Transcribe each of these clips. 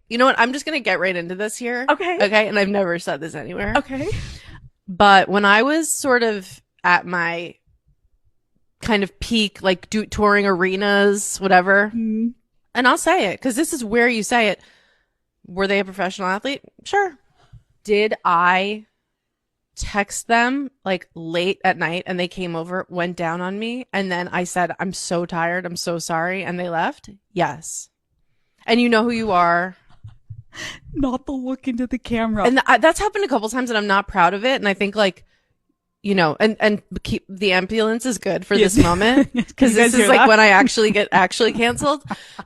You know what? I'm just going to get right into this here. Okay. Okay. And I've never said this anywhere. Okay. But when I was sort of at my kind of peak, like touring arenas, whatever, Mm. and I'll say it because this is where you say it. Were they a professional athlete? Sure. Did I text them like late at night and they came over, went down on me, and then I said, I'm so tired, I'm so sorry, and they left? Yes. And you know who you are. Not the look into the camera. And that's happened a couple times and I'm not proud of it. And I think like, you know, and keep the ambulance is good for this moment because this is like when I actually get canceled.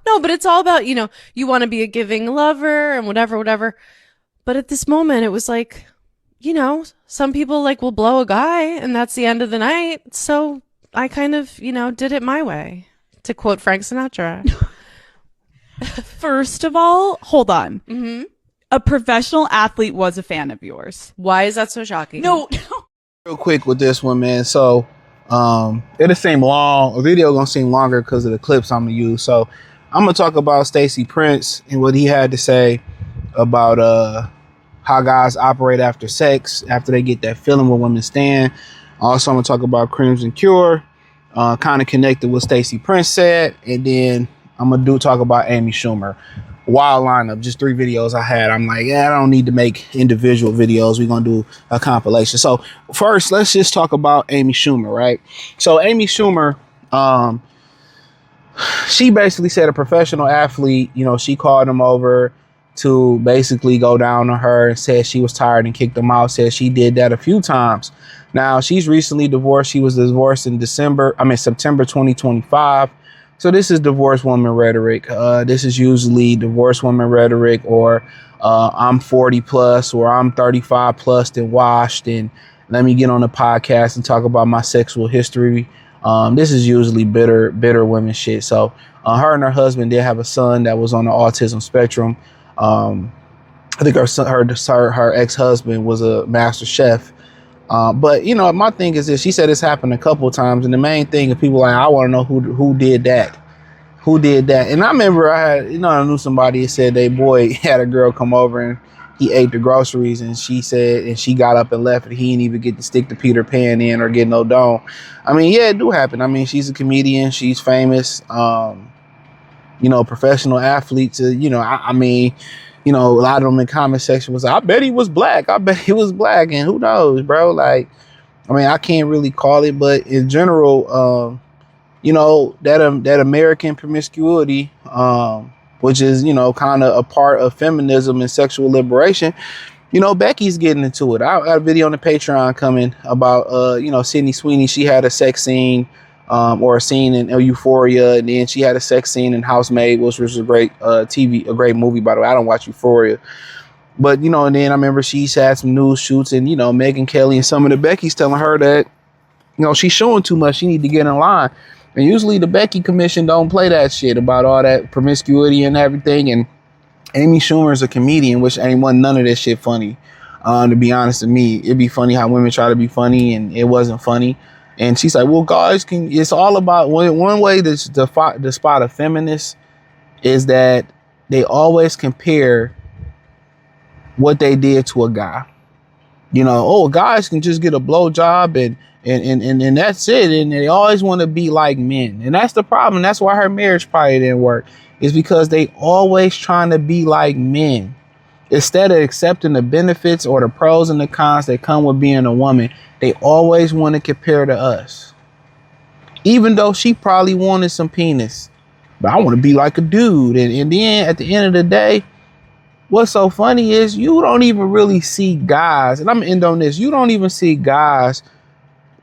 No, but it's all about, you know, you want to be a giving lover and whatever. But at this moment, it was like, you know, some people like will blow a guy and that's the end of the night. So I kind of, you know, did it my way, to quote Frank Sinatra. First of all, hold on. Mm-hmm. A professional athlete was a fan of yours. Why is that so shocking? No. Real quick with this one, man. So it'll seem long. A video gonna seem longer because of the clips I'm gonna use. So I'm gonna talk about Stacey Prince and what he had to say about how guys operate after sex, after they get that feeling where women stand. Also, I'm gonna talk about Crimson Cure, kind of connected with Stacey Prince said, and then I'm gonna talk about Amy Schumer. Wild lineup, just 3 videos I had. I'm like, yeah, I don't need to make individual videos. We're gonna do a compilation. So first, let's just talk about Amy Schumer, right? So Amy Schumer, she basically said a professional athlete, you know, she called him over to basically go down on her and said she was tired and kicked him out. Said she did that a few times. Now she's recently divorced. She was divorced in September 2025. So this is divorced woman rhetoric. This is usually divorced woman rhetoric, or I'm 40 plus, or I'm 35 plus and washed, and let me get on the podcast and talk about my sexual history. This is usually bitter women shit. So her and her husband did have a son that was on the autism spectrum. I think her ex-husband was a master chef. But you know, my thing is this, she said it's happened a couple of times. And the main thing is people like, I want to know who did that. Who did that? And I remember I knew somebody that said they boy had a girl come over and he ate the groceries, and she said, and she got up and left, and he didn't even get to stick the Peter Pan in or get no dome. I mean, yeah, it do happen. I mean, she's a comedian. She's famous. You know, professional athletes, you know, I mean, you know, a lot of them in comment section was, I bet he was black. And who knows, bro? Like, I mean, I can't really call it, but in general, you know, that American promiscuity, which is, you know, kind of a part of feminism and sexual liberation. You know, Becky's getting into it. I got a video on the Patreon coming about, you know, Sydney Sweeney. She had a sex scene, or a scene in Euphoria, and then she had a sex scene in Housemaid, which was a great a great movie, by the way. I don't watch Euphoria. But, you know, and then I remember she's had some news shoots, and, you know, Megyn Kelly and some of the Becky's telling her that, you know, she's showing too much. She need to get in line. And usually the Becky Commission don't play that shit about all that promiscuity and everything. And Amy Schumer is a comedian, which none of this shit funny. To be honest with me, it'd be funny how women try to be funny, and it wasn't funny. And she's like, well, guys, it's all about one way to spot a feminist is that they always compare what they did to a guy. You know, oh, guys can just get a blowjob and that's it. And they always want to be like men. And that's the problem. That's why her marriage probably didn't work, is because they always trying to be like men. Instead of accepting the benefits or the pros and the cons that come with being a woman, they always want to compare to us. Even though she probably wanted some penis. But I want to be like a dude. And then at the end of the day, what's so funny is you don't even really see guys, and I'm going to end on this, you don't even see guys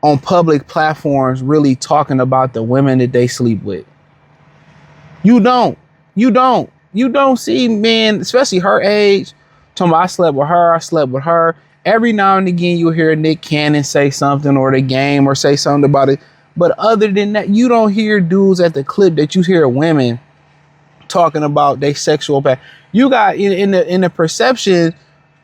on public platforms really talking about the women that they sleep with. You don't see men, especially her age, talking about I slept with her. Every now and again you'll hear Nick Cannon say something, or the game, or say something about it. But other than that, you don't hear dudes at the clip that you hear women talking about their sexual path. You got in the perception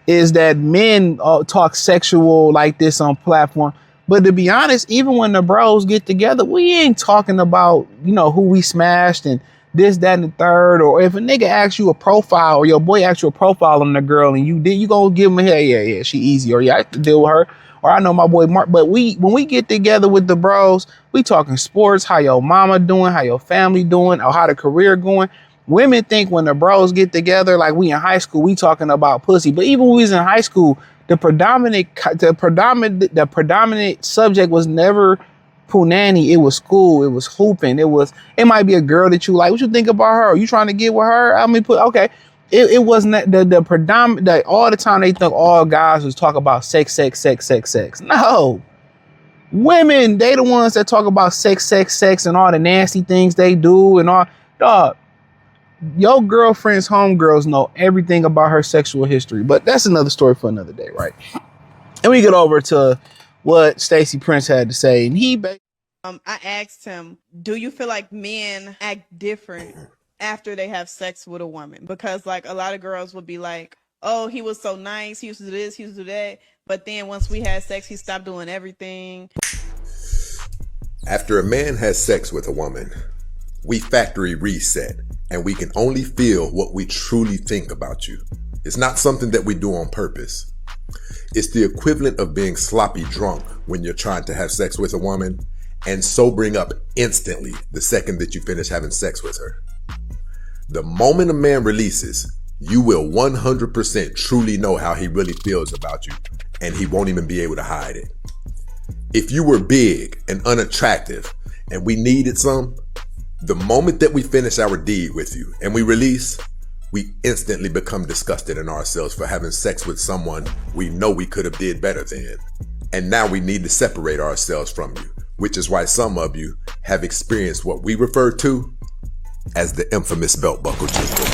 is that men talk sexual like this on platform. But to be honest, even when the bros get together, we ain't talking about, you know, who we smashed and this, that, and the third. Or if a nigga asks you a profile, or your boy asks you a profile on the girl, and you gonna give him a hell yeah, she easy, or yeah, I have to deal with her. Or I know my boy Mark. But when we get together with the bros, we talking sports, how your mama doing, how your family doing, or how the career going. Women think when the bros get together, like we in high school, we talking about pussy. But even when we was in high school, the predominant subject was never punani. It was school. It was hooping. It might be a girl that you like. What you think about her? Are you trying to get with her? I mean, okay. It wasn't the predominant, like all the time they think all guys was talk about sex. No. Women, they the ones that talk about sex, and all the nasty things they do and all. Dog, your girlfriend's homegirls know everything about her sexual history, but that's another story for another day, right? And we get over to what Stacey Prince had to say, and I asked him, do you feel like men act different after they have sex with a woman? Because like a lot of girls would be like, oh, he was so nice, he used to do this, he used to do that, but then once we had sex, he stopped doing everything. After a man has sex with a woman, we factory reset, and we can only feel what we truly think about you. It's not something that we do on purpose. It's the equivalent of being sloppy drunk when you're trying to have sex with a woman and sobering up instantly the second that you finish having sex with her. The moment a man releases, you will 100% truly know how he really feels about you, and he won't even be able to hide it. If you were big and unattractive and we needed some, the moment that we finish our deed with you and we release, we instantly become disgusted in ourselves for having sex with someone we know we could have did better than. And now we need to separate ourselves from you, which is why some of you have experienced what we refer to as the infamous belt buckle jingle.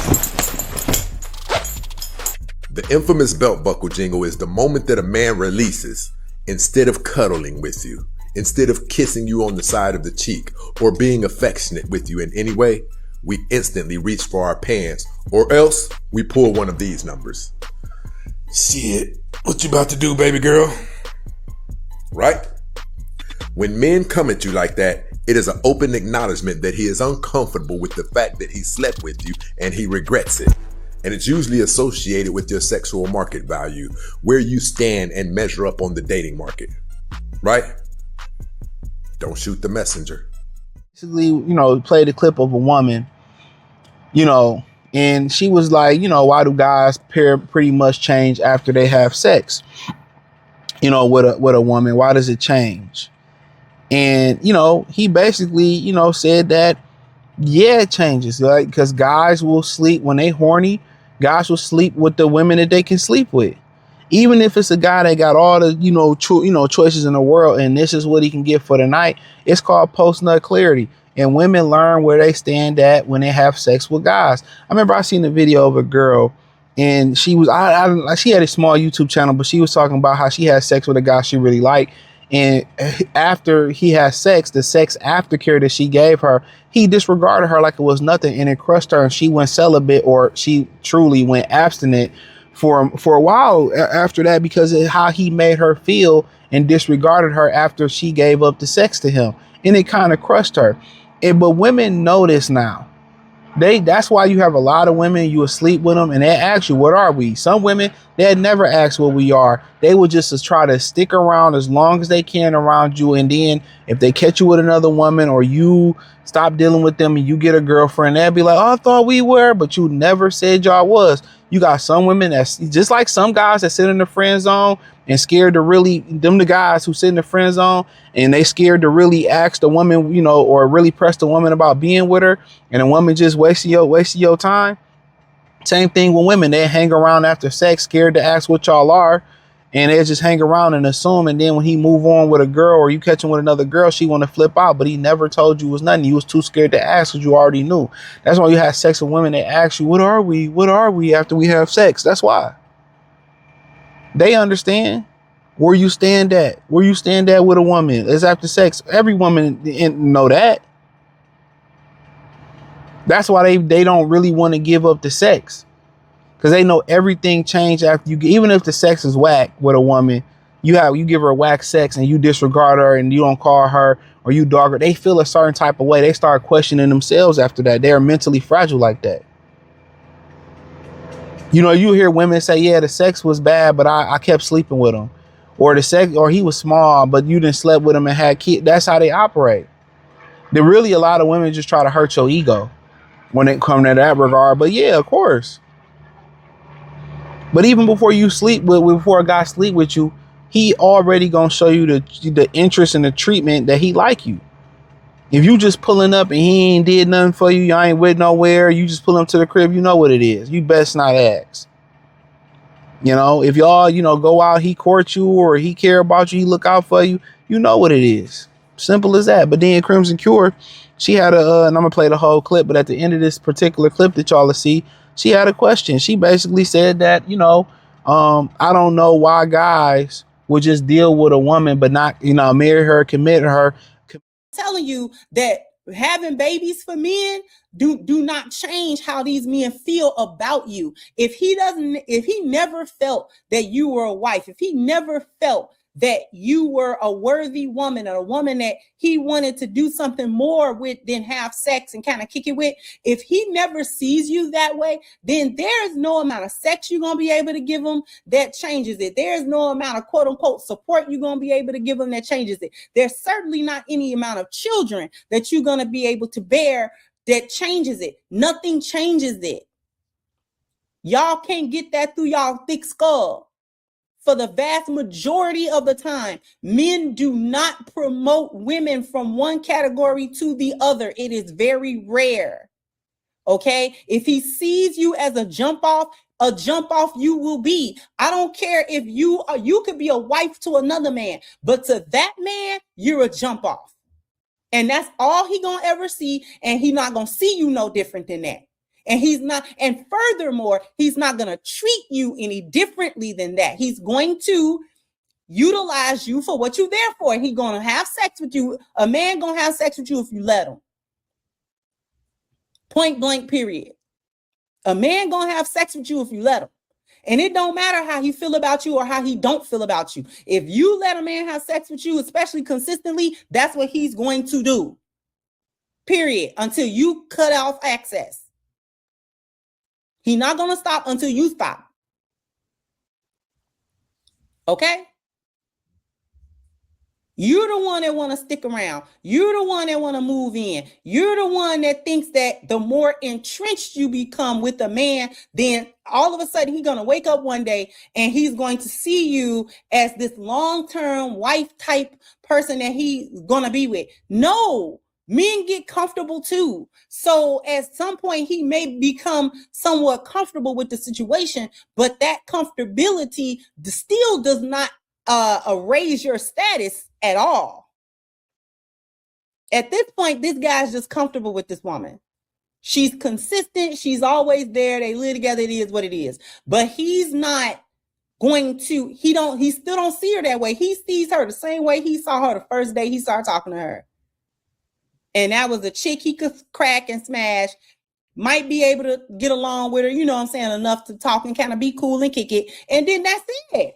The infamous belt buckle jingle is the moment that a man releases, instead of cuddling with you, instead of kissing you on the side of the cheek or being affectionate with you in any way, we instantly reach for our pants, or else we pull one of these numbers. Shit, what you about to do, baby girl? Right? When men come at you like that, it is an open acknowledgement that he is uncomfortable with the fact that he slept with you and he regrets it. And it's usually associated with your sexual market value, where you stand and measure up on the dating market. Right? Don't shoot the messenger. Basically, played a clip of a woman, and she was like, why do guys pretty much change after they have sex? With a woman, why does it change? And, he basically, said that, yeah, it changes. Like, because guys will sleep when they horny. Guys will sleep with the women that they can sleep with. Even if it's a guy that got all the, choices in the world and this is what he can get for the night, it's called post-nut clarity. And women learn where they stand at when they have sex with guys. I remember I seen a video of a girl and she was, she had a small YouTube channel, but she was talking about how she had sex with a guy she really liked. And after he had sex, the sex aftercare that she gave her, he disregarded her like it was nothing, and it crushed her, and she went celibate, or she truly went abstinent for a while after that, because of how he made her feel and disregarded her after she gave up the sex to him, and it kind of crushed her. But women know this now. That's why you have a lot of women, you will sleep with them and they ask you, what are we? Some women, they'd never ask what we are. They would just try to stick around as long as they can around you. And then if they catch you with another woman, or you stop dealing with them and you get a girlfriend, they'd be like, oh, I thought we were, but you never said y'all was. You got some women that's just like some guys that sit in the friend zone and scared to really, the guys who sit in the friend zone and they scared to really ask the woman, or really press the woman about being with her, and the woman just wasting your time. Same thing with women. They hang around after sex, scared to ask what y'all are, and they just hang around and assume. And then when he move on with a girl, or you catch him with another girl, she want to flip out, but he never told you was nothing. You was too scared to ask because you already knew. That's why you have sex with women. They ask you, what are we? What are we after we have sex? That's why. They understand where you stand at. Where you stand at with a woman is after sex. Every woman know that. That's why they don't really want to give up the sex, because they know everything changed after you. Even if the sex is whack with a woman, you give her whack sex and you disregard her and you don't call her or you dog her, they feel a certain type of way. They start questioning themselves after that. They're mentally fragile like that. You know, you hear women say, yeah, the sex was bad, but I kept sleeping with him. Or the sex, or he was small, but you didn't sleep with him and had kids. That's how they operate. There really a lot of women just try to hurt your ego when it comes to that regard. But yeah, of course. But even before you sleep before a guy sleep with you, he already gonna show you the interest and the treatment that he like you. If you just pulling up and he ain't did nothing for you, y'all ain't with nowhere, you just pull him to the crib, you know what it is. You best not ask. You know, if y'all, go out, he court you or he care about you, he look out for you, you know what it is. Simple as that. But then Crimson Cure, she had and I'm gonna play the whole clip, but at the end of this particular clip that y'all will see, she had a question. She basically said that, I don't know why guys would just deal with a woman but not, marry her, commit her. Telling you that having babies for men do not change how these men feel about you. If he never felt that you were a wife, if he never felt that you were a worthy woman or a woman that he wanted to do something more with than have sex and kind of kick it with, if he never sees you that way, then there's no amount of sex you're going to be able to give him that changes it. There's no amount of quote unquote support you're going to be able to give him that changes it. There's certainly not any amount of children that you're going to be able to bear that changes it. Nothing changes it. Y'all can't get that through y'all thick skull. For the vast majority of the time, men do not promote women from one category to the other. It is very rare. Okay? If he sees you as a jump off you will be. I don't care if you could be a wife to another man, but to that man, you're a jump off. And that's all he gonna ever see, and he not gonna see you no different than that. And furthermore, he's not going to treat you any differently than that. He's going to utilize you for what you're there for. He's going to have sex with you. A man going to have sex with you if you let him. Point blank, period. A man going to have sex with you if you let him. And it don't matter how he feel about you or how he don't feel about you. If you let a man have sex with you, especially consistently, that's what he's going to do. Period. Until you cut off access. He's not going to stop until you stop. Okay? You're the one that want to stick around. You're the one that want to move in. You're the one that thinks that the more entrenched you become with a man, then all of a sudden he's going to wake up one day and he's going to see you as this long-term wife type person that he's going to be with. No. Men get comfortable too. So at some point, he may become somewhat comfortable with the situation, but that comfortability still does not raise your status at all. At this point, this guy's just comfortable with this woman. She's consistent. She's always there. They live together. It is what it is. But he's not going to, he still don't see her that way. He sees her the same way he saw her the first day he started talking to her. And that was a chick he could crack and smash, might be able to get along with her, you know what I'm saying, enough to talk and kind of be cool and kick it. And then that's it.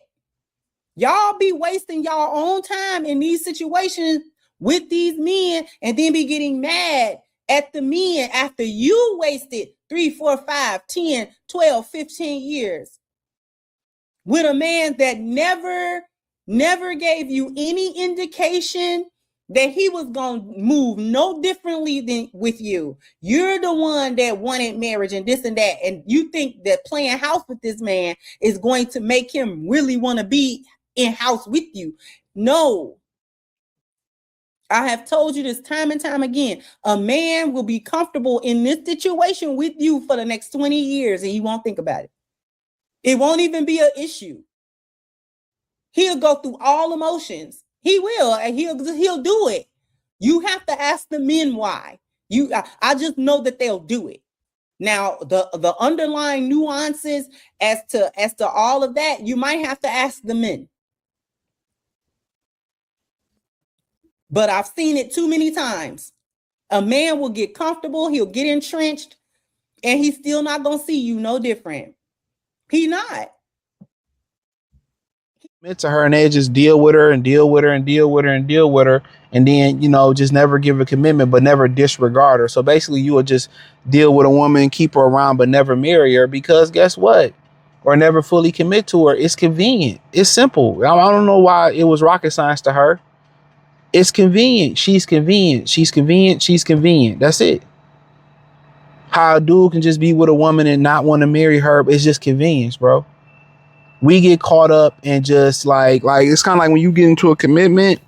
Y'all be wasting y'all own time in these situations with these men and then be getting mad at the men after you wasted 3, 4, 5, 10, 12, 15 years with a man that never gave you any indication that he was going to move no differently than with you. You're the one that wanted marriage and this and that. And you think that playing house with this man is going to make him really want to be in house with you. No. I have told you this time and time again. A man will be comfortable in this situation with you for the next 20 years and he won't think about it. It won't even be an issue. He'll go through all emotions. He will, and he'll do it. You have to ask the men why. I just know that they'll do it. Now, the underlying nuances as to all of that, you might have to ask the men. But I've seen it too many times. A man will get comfortable, he'll get entrenched, and he's still not gonna see you no different. He not. to her, and they just deal with her and deal with her and deal with her and deal with her, and then, you know, just never give a commitment but never disregard her. So basically you would just deal with a woman, keep her around but never marry her, because guess what, or never fully commit to her. It's convenient, it's simple. I don't know why it was rocket science to her. It's convenient. She's convenient. She's convenient. She's convenient. That's it. How a dude can just be with a woman and not want to marry her, it's just convenience, bro. We get caught up and just like it's kind of like when you get into a commitment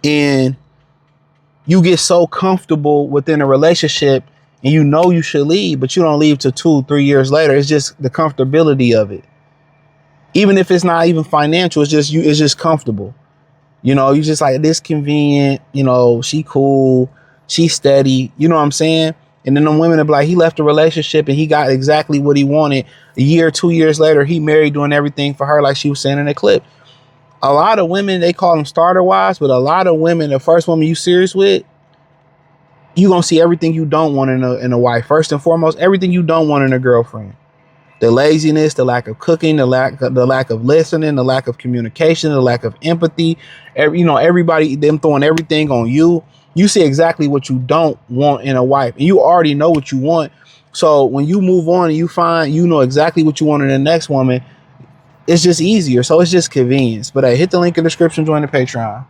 and you get so comfortable within a relationship and you know you should leave, but you don't leave till 2-3 years later. It's just the comfortability of it. Even if it's not even financial, it's just comfortable. You know, you just like, this convenient, you know, she cool, she steady, you know what I'm saying? And then the women are like, he left a relationship and he got exactly what he wanted. A year, 2 years later, he married, doing everything for her, like she was saying in the clip. A lot of women, they call them starter wives, but a lot of women, the first woman you serious with, you gonna see everything you don't want in a wife. First and foremost, everything you don't want in a girlfriend. The laziness, the lack of cooking, the lack of listening, the lack of communication, the lack of empathy. Everybody, them throwing everything on you. You see exactly what you don't want in a wife, and you already know what you want. So when you move on and you find you know exactly what you want in the next woman, it's just easier. So it's just convenience. But hit the link in the description, join the Patreon.